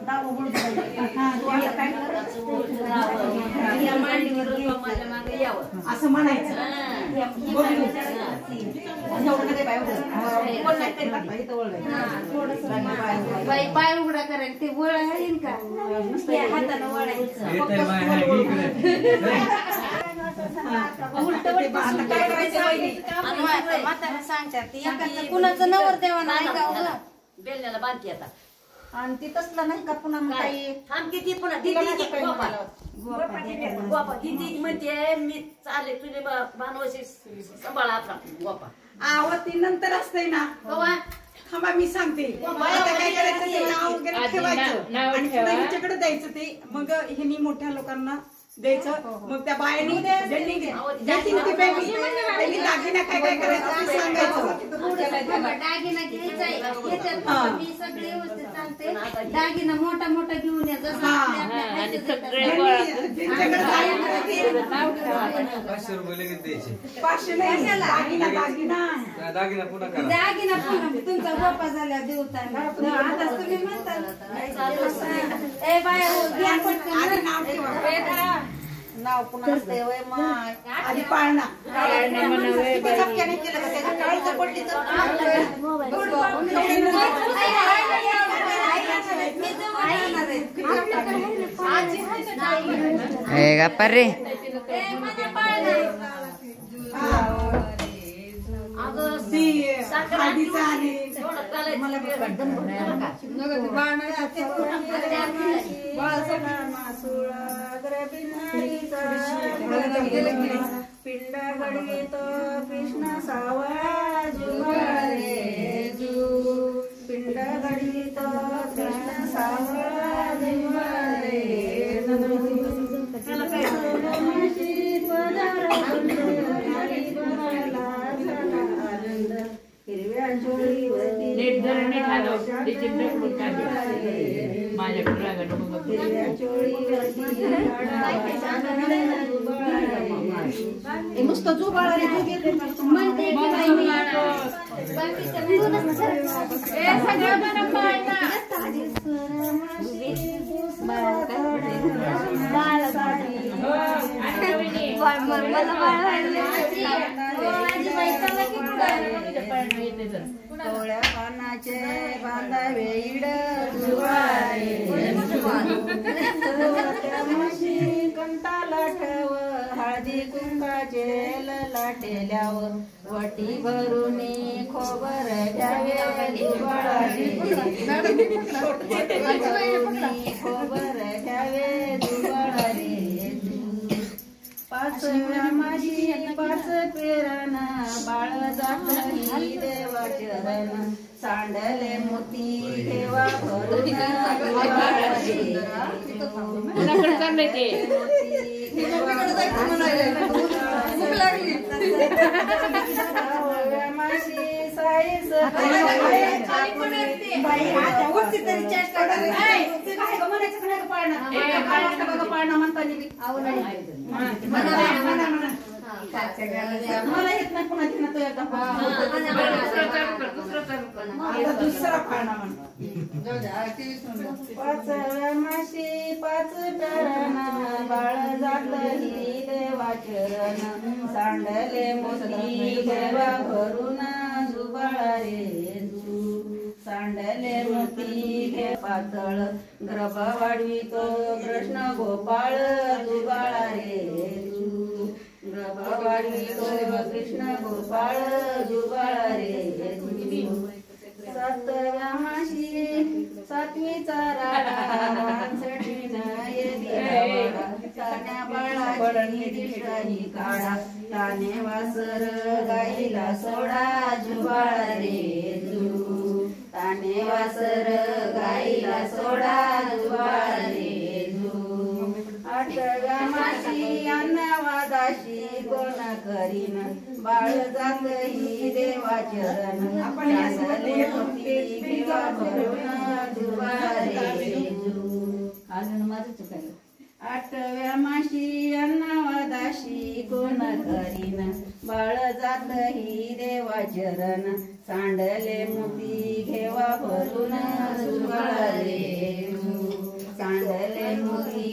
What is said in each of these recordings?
दावा बोलतो तू आता काय असं म्हणायचं पाय उघडा करायला ते वळ आहे का हाताने वळायचं म्हातारा सांगतात कुणाचं नवर देवा नाही का बेलण्याला बांधते आता आणि ती तसलं नाही का पुन्हा थांब किती पुन्हा गोपा दिदी म्हणते मी चाले तुझे भानवशी सांभाळा आपला गोपा आवती नंतर असते ना थांबा मी सांगते काय करायचं ते नाव वगैरे ठेवायचं आणि हिच्याकडे द्यायचं ते मग ह्यांनी मोठ्या लोकांना द्यायचं मग त्या बायांनी दागिना काय काय करायचं ते सांगायचं दागिना घ्यायचा मी सगळे व्यवस्थित सांगते दागिना मोठा मोठा घेऊन यायचं 500 रुपये लगेच द्यायचे 500 नाही दागिना दागिना तुमचा गोपा झाला देवता आता तुम्ही म्हणता ए बाय नाव पुन्हा असते वय मग आधी पाळणा केलं का त्याच्या टाळीचं पडलीचं गप्पा रे पिंड घडीत कृष्ण सावळा जुवारे जू पिंड घडीत कृष्ण सावळा जुवारे हिरव्या चोळीवरती नुसतं जुबाळा डोळ्या पानाचे बांधावे इड जुवारे कंटाला ठेव हळदी कुंकाचे लाटेल्यावर वटी भरून खोबर घ्यावे खोबर घ्यावे जुवारे 5व्या माझी 5 पेराना बाळ जात देवा चरण सांडले मोती ठेवा भरून माशी साईस पाळणा म्हणता मला येत नाही पुन्हा तिनं तो एकदा दुसरा पाळणा म्हणतो 5व्या माशी 5 पेराना बाळ जातलं ही देवा चरण सांडले मोती देवा भरून जुबाळा रे सांडले मोती घे पातळ गर्भ वाढवितो कृष्ण गोपाळ जुबाळा रे गर्भ वाढवितो कृष्ण गोपाळ जुबाळा रे 7व्या माशी 7वीचा राडा तान्या बाळाची दिष्टाही काढा ताने वासर गाईला सोडा जुबाळा रे जू ताने वासर गाईला सोडा जुबाळा रे जू 8व्या माशी अन्नवादाशी कोण करीन बाळ जात ही देवा चरण आपण अजून माझं चुकायला 8व्या माशी अन्नवादाशी कोण करीन बाळ जात ही देवा चरण सांडले मोती घेवा भरून जुबाळा रे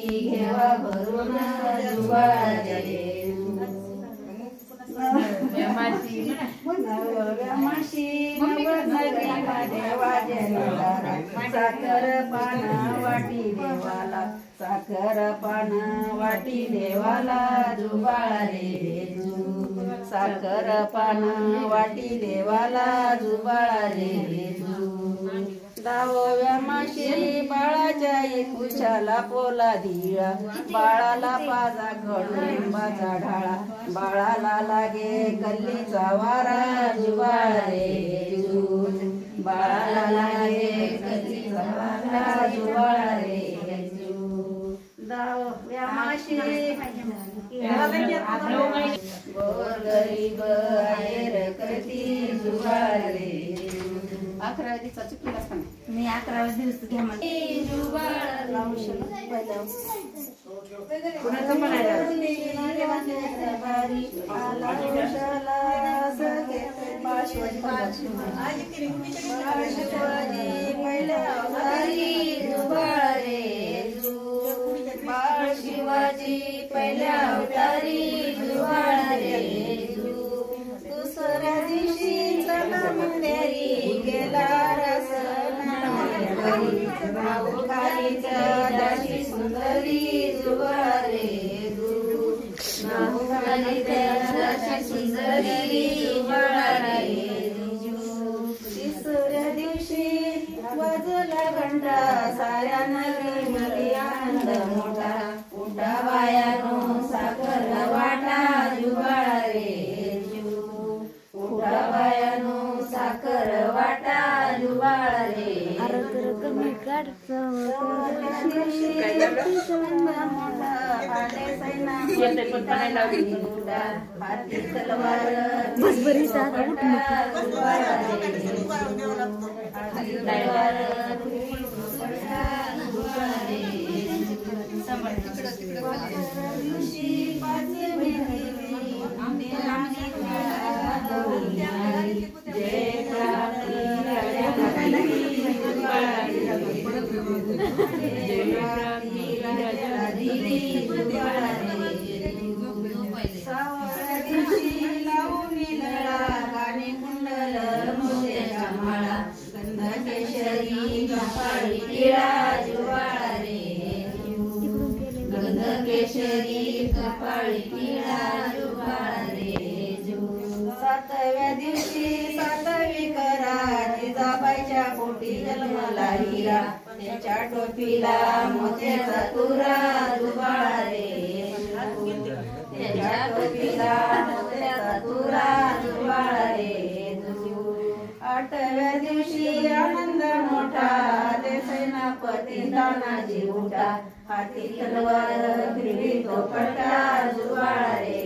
घेवा भरून जुबाळे व्यामाशी नवनगरी देवा जयकारा साखर पान वाटी देवाला साखर पान वाटी देवाला जुबाळे जू साखर पान वाटी देवाला जुबाळे जू दावोव्या माशी बाळाच्या कुशाला पोला दिळा बाळाला पाजा घडून लिंबाचा ढाळा बाळाला लागे कल्लीचा वारा जुबाळे जू बाळाला लागे कल्लीचा वारा जुबाळे जू दावोव्या माशी गोर गरीब आहेर करती जुबाळे 11 दिवसा चुकलास का मी 11 दिवस घ्या म्हणजे जुबाळ लावशील कुणाचं म्हणायला शिवाजी पहिल्या अवतारी जुबाळे दुसऱ्या दिवशी मंदिरी गेला दाशी सुंदरी जुबाळे सुंदरी जुबाळे तिसऱ्या दिवशी वाजला घंटा साऱ्या नगरीमध्ये आनंद मोठा उठा बायानो साखर वाटा जुबाळे उठा बायानो साखर वाटा जुबाळे हाती तलवार केशरी कपाळी टिळा जुबाळे सातव्या दिवशी सातवी करा जिजाबाईच्या पोटी जन्मला हिरा त्याच्या टोपीला मोत्याचा तुरा जुबाळे त्याच्या टोपीला मोत्याचा तुरा जुबाळे आठव्या दिवशी आनंद मोठा ते सेनापती तानाजी उठा हाती तलवार फिरवी तो पट्टा जुबाळे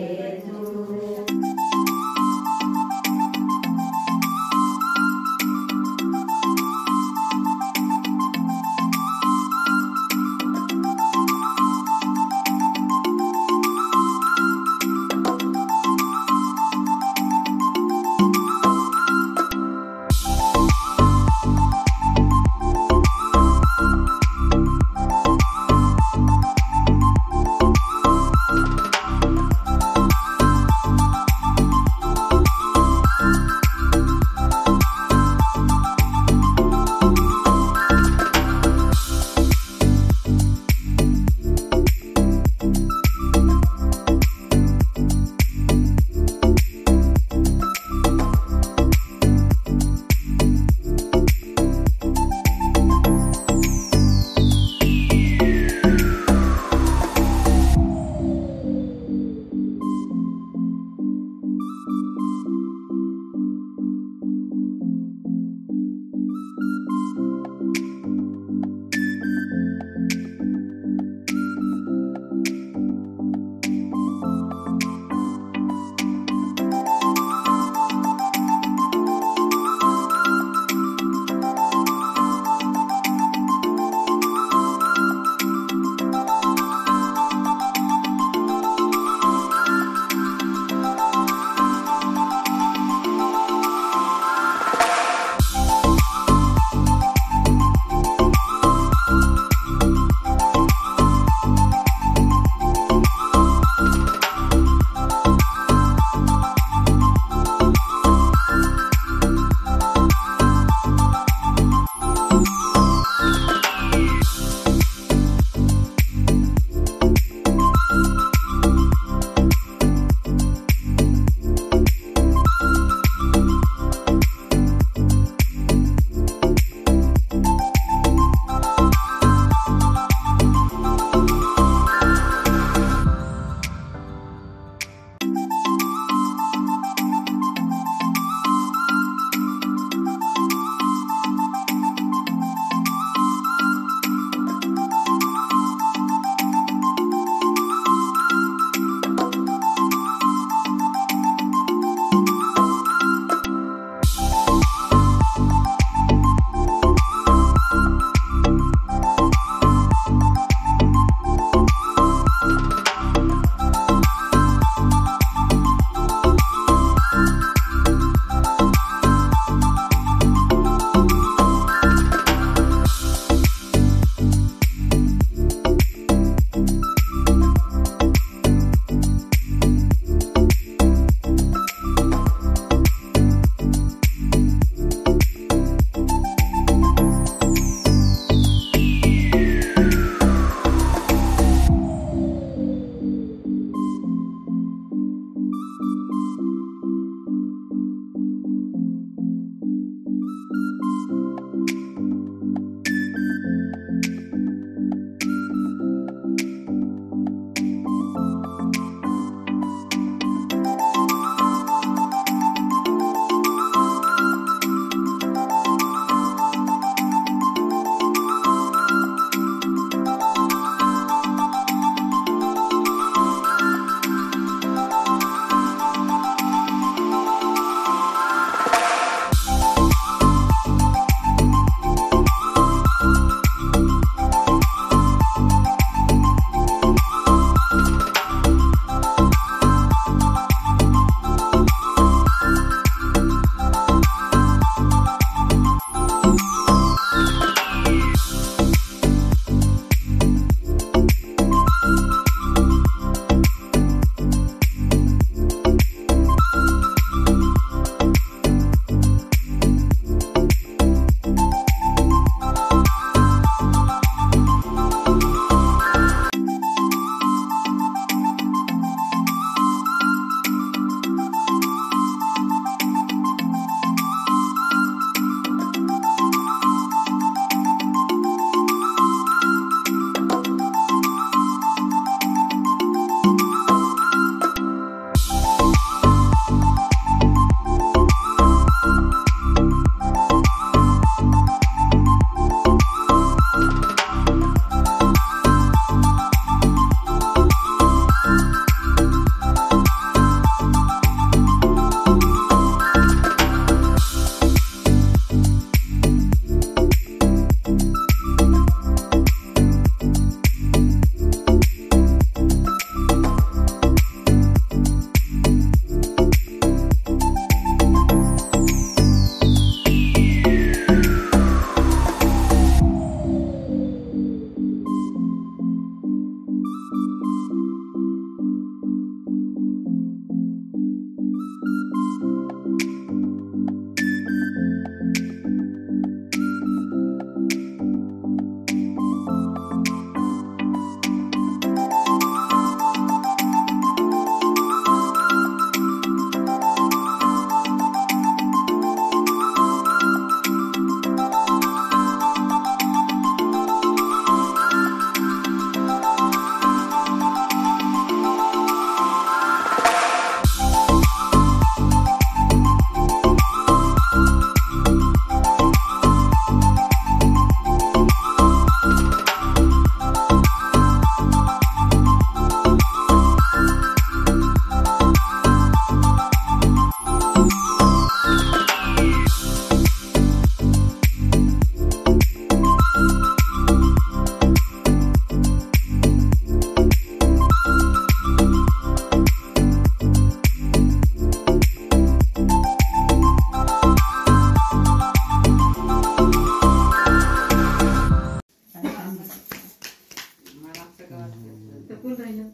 कोण राहिलं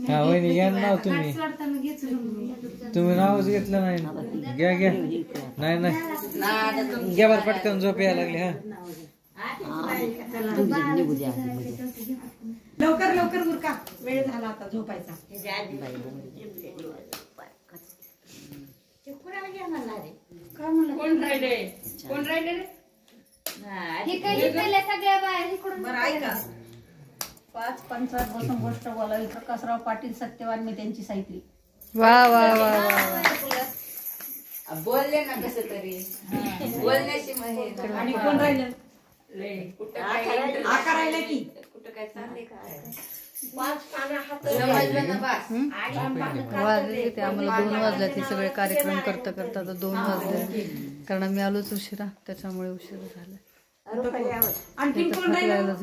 हा वहिनी घ्या नाव तुम्ही नावच घेतलं नाही. घ्या घ्या. नाही नाही घ्या बरं पटकन झोप यायला लागली. लवकर लवकर उरका, वेळ झाला आता झोपायचा. कोण राहिले कोण राहिले रे? बरं ऐका, 5-5 बसून गोष्ट बोलावी. प्रकाशराव पाटील सत्यवान मी त्यांची साहित्री. वा वा वा वा. बोलले ना कसं तरी बोलण्याची माहिती. आणि कोण राहिलं? आकार राहिला की कुठं काय चाललंय काय समजलं ना बस. वाजले ते आम्हाला 2 वाजले. ते सगळे कार्यक्रम करता करता आता 2 वाजले. कारण आम्ही आलोच उशिरा, त्याच्यामुळे उशीर झाला. आणखी कोण राहिलं?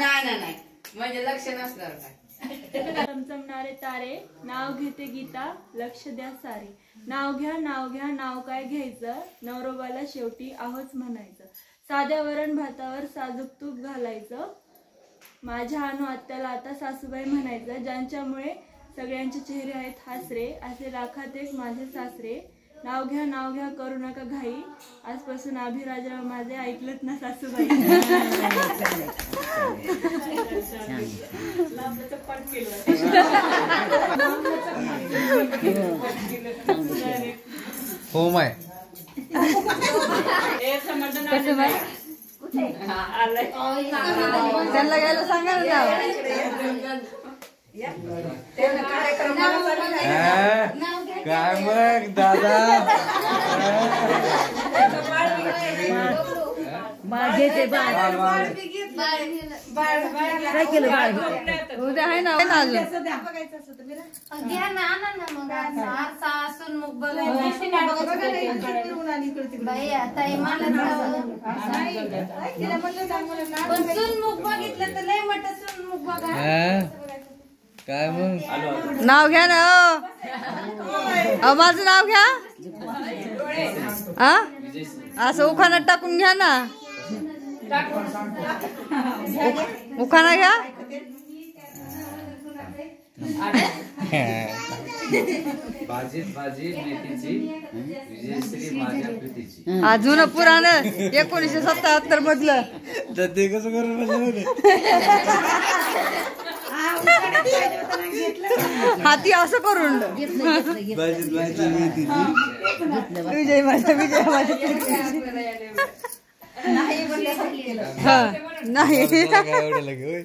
नाही म्हणजे लक्ष नसणार काय. चमचमणारे तारे, नाव घेते गीता, लक्ष द्या सारे. नाव घ्या नाव घ्या नाव काय घ्यायचं, नवरोबाला शेवटी आहोच म्हणायचं. साध्या वरण भातावर साजूक तूप घालायचं. माझ्या अनु आत्याला आता सासूबाई म्हणायचं. ज्यांच्यामुळे सगळ्यांचे चेहरे आहेत हासरे, असे लाखात एक माझे सासरे. नाव घ्या करू नका घाई, आजपासून अभिराजराव माझे ऐकलत ना सासूबाई. हो माय त्यांना घ्यायला सांगा ना. काय मग दादा घेते काय केलं बाळ? उद्या आहे ना अजून. घ्या ना आणा ना मग. सासून मग बघा बाई आता पण सुनमुख बघितलं तर लय मोठं सुनमुख बघा. काय मग नाव घ्या ना. अहो माझं नाव घ्या. असं उखाण्यात टाकून घ्या ना. उखाणा घ्या. भाजी भाजी मेथीची, विजयश्री माझ्या प्रीतीची. अजून पुराण 1977 मधलं. तर ते कसं करून हाती असं करून भाजी भाजी मेथीची. विजय माझा विजय माझ्या नाही एवढं लगे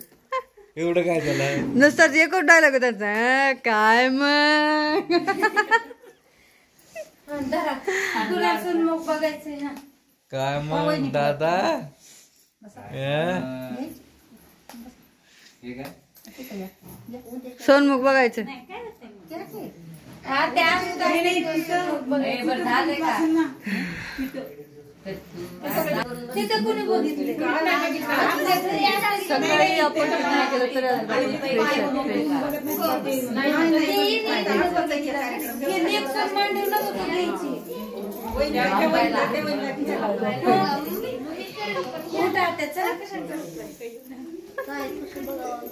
एवढं काय झालं? नुसताच एकच डायलॉग त्याचा. काय मग तुला सुनमुख बघायचंय ना. काय मग दादा? सोनमुख बघायचं. हा त्या झालंय का तिथं कोणी बघितले? सकाळी आपण नाही केलं तर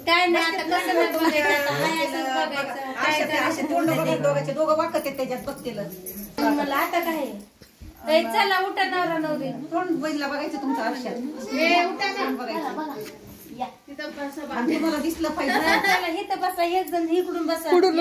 काय नाही आता कसं दोघं वाकत आहेत त्याच्यात बघतेलच. मला आता काय चला उठा नवरा नवरी. कोण बैलला बघायचं तुमच्या आयुष्यात? उठा ना बघायचं या तिथं बसा. तुम्हाला दिसलं पाहिजे. इथं बसा. एक जण इकडून बसा. पुढून